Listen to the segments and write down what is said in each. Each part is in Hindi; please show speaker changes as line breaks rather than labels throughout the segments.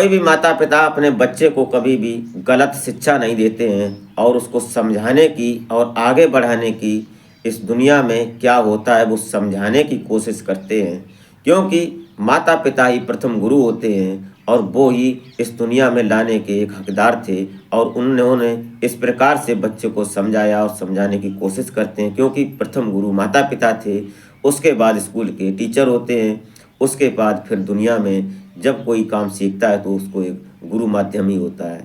कोई भी माता पिता अपने बच्चे को कभी भी गलत शिक्षा नहीं देते हैं और उसको समझाने की और आगे बढ़ाने की, इस दुनिया में क्या होता है वो समझाने की कोशिश करते हैं। क्योंकि माता पिता ही प्रथम गुरु होते हैं और वो ही इस दुनिया में लाने के एक हकदार थे। और उन्होंने इस प्रकार से बच्चे को समझाया और समझाने की कोशिश करते हैं, क्योंकि प्रथम गुरु माता पिता थे। उसके बाद स्कूल के टीचर होते हैं। उसके बाद फिर दुनिया में जब कोई काम सीखता है तो उसको एक गुरु माध्यम ही होता है।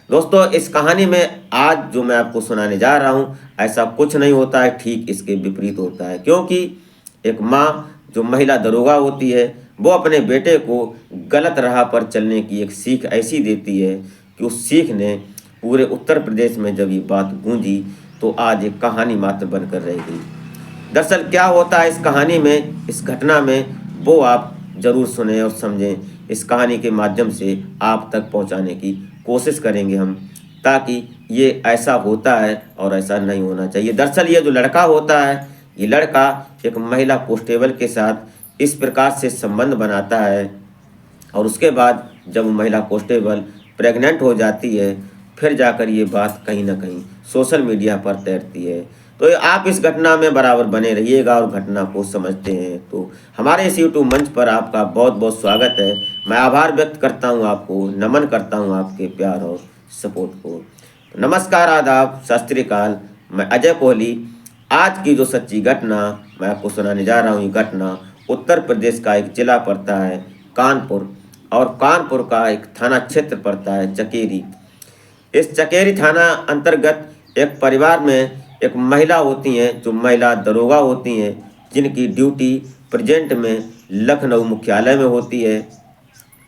दोस्तों, इस कहानी में आज जो मैं आपको सुनाने जा रहा हूँ, ऐसा कुछ नहीं होता है, ठीक इसके विपरीत होता है। क्योंकि एक माँ जो महिला दरोगा होती है, वो अपने बेटे को गलत राह पर चलने की एक सीख ऐसी देती है कि उस सीख ने पूरे उत्तर प्रदेश में जब ये बात गूंजी तो आज एक कहानी मात्र बनकर रह गई। दरअसल क्या होता है इस कहानी में, इस घटना में, वो आप ज़रूर सुने और समझें। इस कहानी के माध्यम से आप तक पहुंचाने की कोशिश करेंगे हम, ताकि ये ऐसा होता है और ऐसा नहीं होना चाहिए। दरअसल ये जो लड़का होता है, ये लड़का एक महिला कांस्टेबल के साथ इस प्रकार से संबंध बनाता है और उसके बाद जब वो महिला कांस्टेबल प्रेग्नेंट हो जाती है, फिर जाकर ये बात कहीं ना कहीं सोशल मीडिया पर तैरती है। तो आप इस घटना में बराबर बने रहिएगा और घटना को समझते हैं। तो हमारे इस यूट्यूब मंच पर आपका बहुत बहुत स्वागत है। मैं आभार व्यक्त करता हूं, आपको नमन करता हूं आपके प्यार और सपोर्ट को। तो नमस्कार, आदाब, सत श्री अकाल। मैं अजय कोहली। आज की जो सच्ची घटना मैं आपको सुनाने जा रहा हूँ, ये घटना उत्तर प्रदेश का एक जिला पड़ता है कानपुर, और कानपुर का एक थाना क्षेत्र पड़ता है चकेरी। इस चकेरी थाना अंतर्गत एक परिवार में एक महिला होती हैं जो महिला दरोगा होती हैं, जिनकी ड्यूटी प्रेजेंट में लखनऊ मुख्यालय में होती है।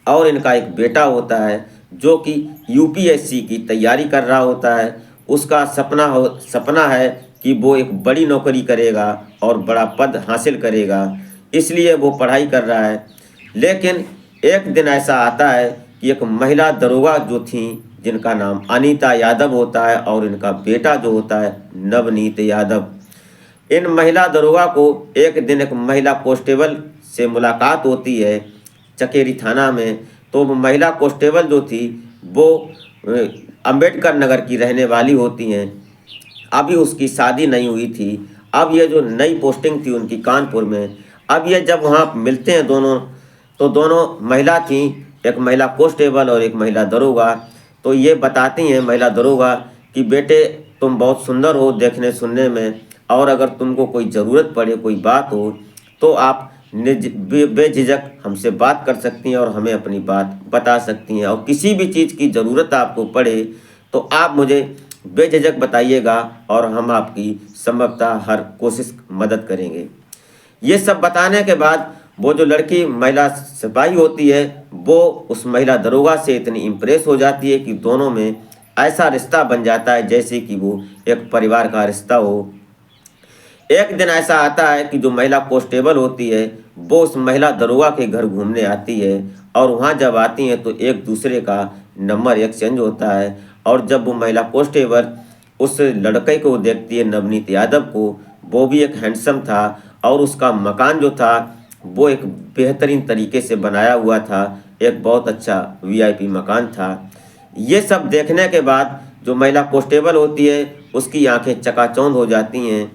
और इनका एक बेटा होता है जो कि यूपीएससी की तैयारी कर रहा होता है। उसका सपना है कि वो एक बड़ी नौकरी करेगा और बड़ा पद हासिल करेगा, इसलिए वो पढ़ाई कर रहा है। लेकिन एक दिन ऐसा आता है कि एक महिला दरोगा जो थी, जिनका नाम अनीता यादव होता है, और इनका बेटा जो होता है नवनीत यादव, इन महिला दरोगा को एक दिन एक महिला कांस्टेबल से मुलाकात होती है चकेरी थाना में। तो वो महिला कांस्टेबल जो थी वो अंबेडकर नगर की रहने वाली होती हैं। अभी उसकी शादी नहीं हुई थी। अब ये जो नई पोस्टिंग थी उनकी कानपुर में, अब ये जब वहाँ मिलते हैं दोनों, तो दोनों महिला थी, एक महिला कांस्टेबल और एक महिला दरोगा। तो ये बताती हैं महिला दरोगा कि बेटे तुम बहुत सुंदर हो देखने सुनने में, और अगर तुमको कोई ज़रूरत पड़े, कोई बात हो, तो आप बेझिझक हमसे बात कर सकती हैं और हमें अपनी बात बता सकती हैं। और किसी भी चीज़ की ज़रूरत आपको पड़े तो आप मुझे बेझिझक बताइएगा और हम आपकी संभवतः हर कोशिश मदद करेंगे। ये सब बताने के बाद वो जो लड़की महिला सिपाही होती है, वो उस महिला दरोगा से इतनी इम्प्रेस हो जाती है कि दोनों में ऐसा रिश्ता बन जाता है जैसे कि वो एक परिवार का रिश्ता हो। एक दिन ऐसा आता है कि जो महिला कांस्टेबल होती है वो उस महिला दरोगा के घर घूमने आती है, और वहाँ जब आती हैं तो एक दूसरे का नंबर एक्सचेंज होता है। और जब वो महिला कांस्टेबल उस लड़के को देखती है, नवनीत यादव को, वो भी एक हैंडसम था और उसका मकान जो था वो एक बेहतरीन तरीके से बनाया हुआ था, एक बहुत अच्छा वीआईपी मकान था। ये सब देखने के बाद जो महिला कांस्टेबल होती है उसकी आंखें चकाचौंध हो जाती हैं,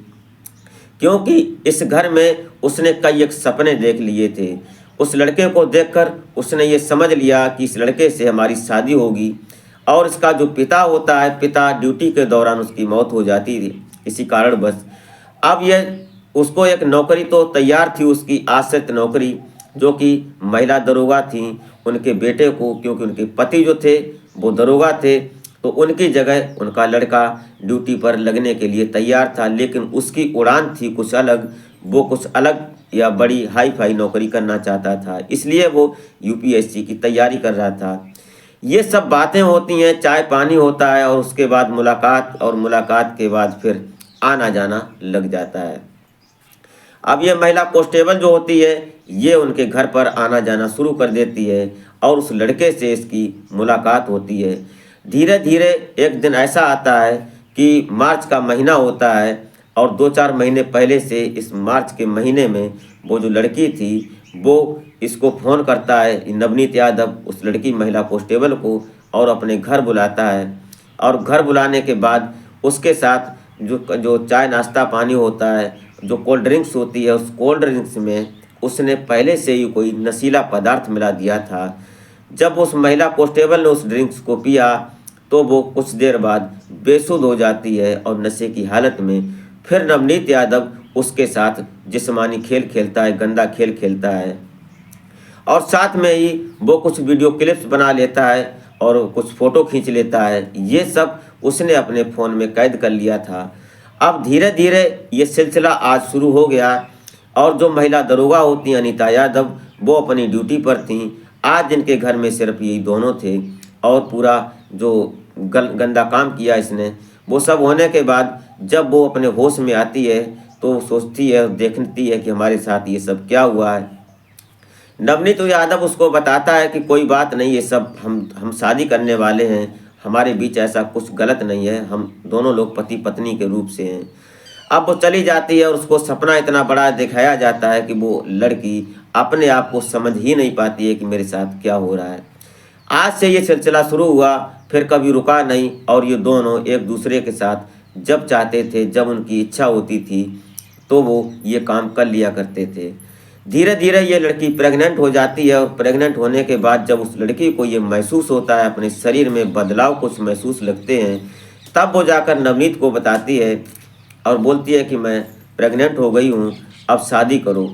क्योंकि इस घर में उसने कई एक सपने देख लिए थे। उस लड़के को देखकर उसने ये समझ लिया कि इस लड़के से हमारी शादी होगी। और इसका जो पिता होता है, पिता ड्यूटी के दौरान उसकी मौत हो जाती थी इसी कारणवश। अब ये उसको एक नौकरी तो तैयार थी, उसकी आश्रित नौकरी, जो कि महिला दरोगा थी। उनके बेटे को, क्योंकि उनके पति जो थे वो दरोगा थे, तो उनकी जगह उनका लड़का ड्यूटी पर लगने के लिए तैयार था। लेकिन उसकी उड़ान थी कुछ अलग, वो कुछ अलग या बड़ी हाई फाई नौकरी करना चाहता था, इसलिए वो यूपीएससी की तैयारी कर रहा था। ये सब बातें होती हैं, चाय पानी होता है, और उसके बाद मुलाकात, और मुलाकात के बाद फिर आना जाना लग जाता है। अब ये महिला कांस्टेबल जो होती है ये उनके घर पर आना जाना शुरू कर देती है, और उस लड़के से इसकी मुलाकात होती है। धीरे धीरे एक दिन ऐसा आता है कि मार्च का महीना होता है, और 2-4 महीने पहले से इस मार्च के महीने में वो जो लड़की थी वो इसको फ़ोन करता है, नवनीत यादव उस लड़की महिला कांस्टेबल को, और अपने घर बुलाता है। और घर बुलाने के बाद उसके साथ जो जो चाय नाश्ता पानी होता है, जो कोल्ड ड्रिंक्स होती है, उस कोल्ड ड्रिंक्स में उसने पहले से ही कोई नशीला पदार्थ मिला दिया था। जब उस महिला कांस्टेबल ने उस ड्रिंक्स को पिया तो वो कुछ देर बाद बेसुध हो जाती है और नशे की हालत में फिर नवनीत यादव उसके साथ जिस्मानी खेल खेलता है, गंदा खेल खेलता है, और साथ में ही वो कुछ वीडियो क्लिप्स बना लेता है और कुछ फ़ोटो खींच लेता है। ये सब उसने अपने फ़ोन में कैद कर लिया था। अब धीरे धीरे ये सिलसिला आज शुरू हो गया, और जो महिला दरोगा होती हैं अनीता यादव, वो अपनी ड्यूटी पर थीं। आज इनके घर में सिर्फ यही दोनों थे, और पूरा जो गंदा काम किया इसने, वो सब होने के बाद जब वो अपने होश में आती है तो वो सोचती है, देखती है कि हमारे साथ ये सब क्या हुआ है। नवनीत यादव उसको बताता है कि कोई बात नहीं, ये सब हम शादी करने वाले हैं, हमारे बीच ऐसा कुछ गलत नहीं है, हम दोनों लोग पति पत्नी के रूप से हैं। अब वो चली जाती है और उसको सपना इतना बड़ा दिखाया जाता है कि वो लड़की अपने आप को समझ ही नहीं पाती है कि मेरे साथ क्या हो रहा है। आज से ये सिलसिला शुरू हुआ, फिर कभी रुका नहीं, और ये दोनों एक दूसरे के साथ जब चाहते थे, जब उनकी इच्छा होती थी, तो वो ये काम कर लिया करते थे। धीरे धीरे ये लड़की प्रेग्नेंट हो जाती है, और प्रेग्नेंट होने के बाद जब उस लड़की को ये महसूस होता है, अपने शरीर में बदलाव कुछ महसूस लगते हैं, तब वो जाकर नवनीत को बताती है और बोलती है कि मैं प्रेग्नेंट हो गई हूँ, अब शादी करो।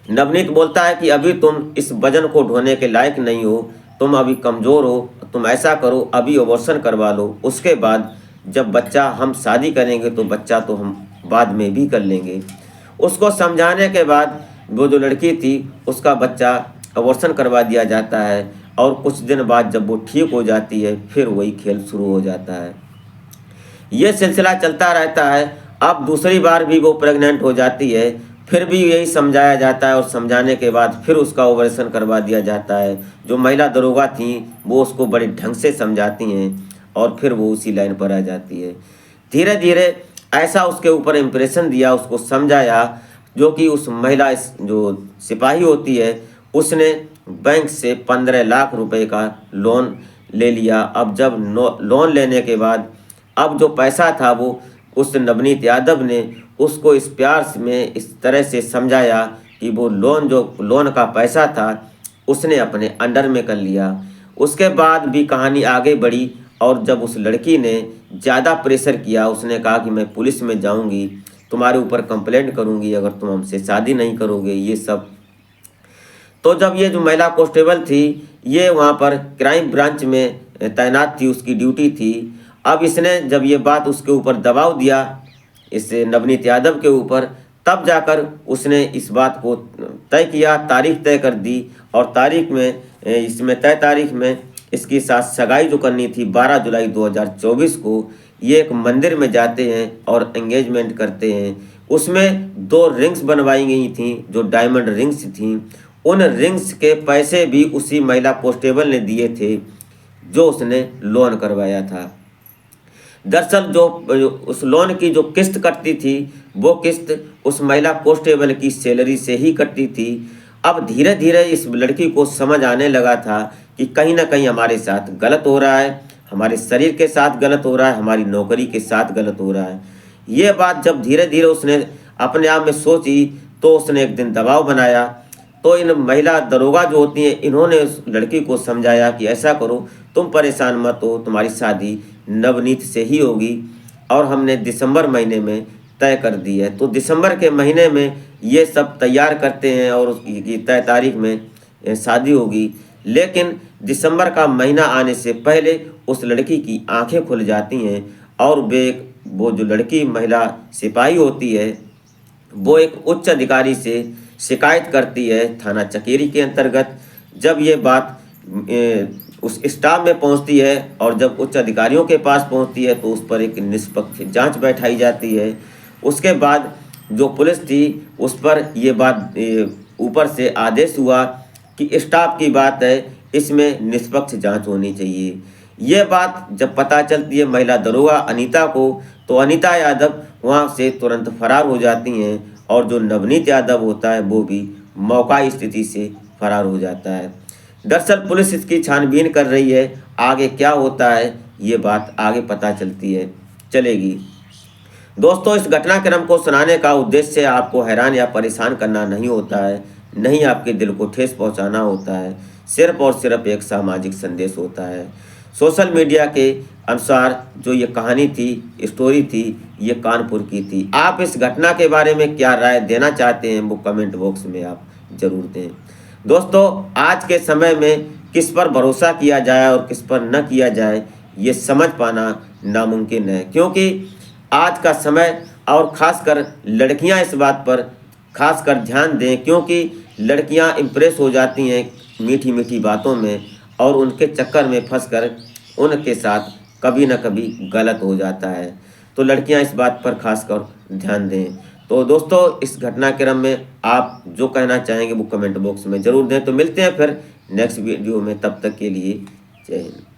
नवनीत बोलता है कि अभी तुम इस वजन को ढोने के लायक नहीं हो, तुम अभी कमज़ोर हो, तुम ऐसा करो अभी अबॉर्शन करवा लो, उसके बाद जब बच्चा हम शादी करेंगे तो बच्चा तो हम बाद में भी कर लेंगे। उसको समझाने के बाद वो जो लड़की थी उसका बच्चा अबॉर्शन करवा दिया जाता है, और कुछ दिन बाद जब वो ठीक हो जाती है फिर वही खेल शुरू हो जाता है। ये सिलसिला चलता रहता है। अब दूसरी बार भी वो प्रेग्नेंट हो जाती है, फिर भी यही समझाया जाता है, और समझाने के बाद फिर उसका ऑपरेशन करवा दिया जाता है। जो महिला दरोगा थी वो उसको बड़े ढंग से समझाती हैं, और फिर वो उसी लाइन पर आ जाती है। धीरे धीरे ऐसा उसके ऊपर इम्प्रेशन दिया, उसको समझाया, जो कि उस महिला जो सिपाही होती है उसने बैंक से 15 लाख रुपए का लोन ले लिया। अब जब लोन लेने के बाद अब जो पैसा था वो उस नवनीत यादव ने उसको इस प्यार में इस तरह से समझाया कि वो लोन का पैसा था उसने अपने अंडर में कर लिया। उसके बाद भी कहानी आगे बढ़ी, और जब उस लड़की ने ज़्यादा प्रेशर किया, उसने कहा कि मैं पुलिस में जाऊंगी, तुम्हारे ऊपर कंप्लेंट करूंगी अगर तुम हमसे शादी नहीं करोगे, ये सब। तो जब ये जो महिला कांस्टेबल थी ये वहाँ पर क्राइम ब्रांच में तैनात थी, उसकी ड्यूटी थी। अब इसने जब ये बात उसके ऊपर दबाव दिया, इस नवनीत यादव के ऊपर, तब जाकर उसने इस बात को तय किया, तारीख तय कर दी, और तारीख में इसमें तय तारीख में इसके साथ सगाई जो करनी थी 12 जुलाई 2024 को, ये एक मंदिर में जाते हैं और एंगेजमेंट करते हैं। उसमें 2 रिंग्स बनवाई गई थी जो डायमंड रिंग्स थी। उन रिंग्स के पैसे भी उसी महिला कांस्टेबल ने दिए थे जो उसने लोन करवाया था। दरअसल जो उस लोन की जो किस्त कटती थी वो किस्त उस महिला कांस्टेबल की सैलरी से ही कटती थी। अब धीरे धीरे इस लड़की को समझ आने लगा था कि कहीं ना कहीं हमारे साथ गलत हो रहा है, हमारे शरीर के साथ गलत हो रहा है, हमारी नौकरी के साथ गलत हो रहा है। ये बात जब धीरे धीरे उसने अपने आप में सोची तो उसने एक दिन दबाव बनाया। तो इन महिला दरोगा जो होती हैं इन्होंने उस लड़की को समझाया कि ऐसा करो, तुम परेशान मत हो, तुम्हारी शादी नवनीत से ही होगी, और हमने दिसंबर महीने में तय कर दी है। तो दिसंबर के महीने में ये सब तैयार करते हैं और उसकी तय तारीख में शादी होगी। लेकिन दिसंबर का महीना आने से पहले उस लड़की की आंखें खुल जाती हैं, और वो जो लड़की महिला सिपाही होती है वो एक उच्च अधिकारी से शिकायत करती है थाना चकेरी के अंतर्गत। जब ये बात उस स्टाफ में पहुंचती है और जब उच्च अधिकारियों के पास पहुंचती है तो उस पर एक निष्पक्ष जांच बैठाई जाती है। उसके बाद जो पुलिस थी उस पर ये बात ऊपर से आदेश हुआ कि स्टाफ की बात है, इसमें निष्पक्ष जांच होनी चाहिए। ये बात जब पता चलती है महिला दरोगा अनीता को, तो अनीता यादव वहाँ से तुरंत फरार हो जाती हैं, और जो नवनीत यादव होता है वो भी मौका स्थिति से फरार हो जाता है। दरअसल पुलिस इसकी छानबीन कर रही है, आगे क्या होता है ये बात आगे पता चलेगी। दोस्तों, इस घटनाक्रम को सुनाने का उद्देश्य आपको हैरान या परेशान करना नहीं होता है, नहीं आपके दिल को ठेस पहुंचाना होता है, सिर्फ और सिर्फ एक सामाजिक संदेश होता है। सोशल मीडिया के अनुसार जो ये कहानी थी, स्टोरी थी, ये कानपुर की थी। आप इस घटना के बारे में क्या राय देना चाहते हैं वो कमेंट बॉक्स में आप ज़रूर दें। दोस्तों, आज के समय में किस पर भरोसा किया जाए और किस पर न किया जाए ये समझ पाना नामुमकिन है, क्योंकि आज का समय और ख़ासकर लड़कियां इस बात पर खासकर ध्यान दें, क्योंकि लड़कियां इम्प्रेस हो जाती हैं मीठी मीठी बातों में और उनके चक्कर में फंसकर उनके साथ कभी न कभी गलत हो जाता है। तो लड़कियां इस बात पर खासकर ध्यान दें। तो दोस्तों, इस घटनाक्रम में आप जो कहना चाहेंगे वो कमेंट बॉक्स में ज़रूर दें। तो मिलते हैं फिर नेक्स्ट वीडियो में, तब तक के लिए जय हिंद।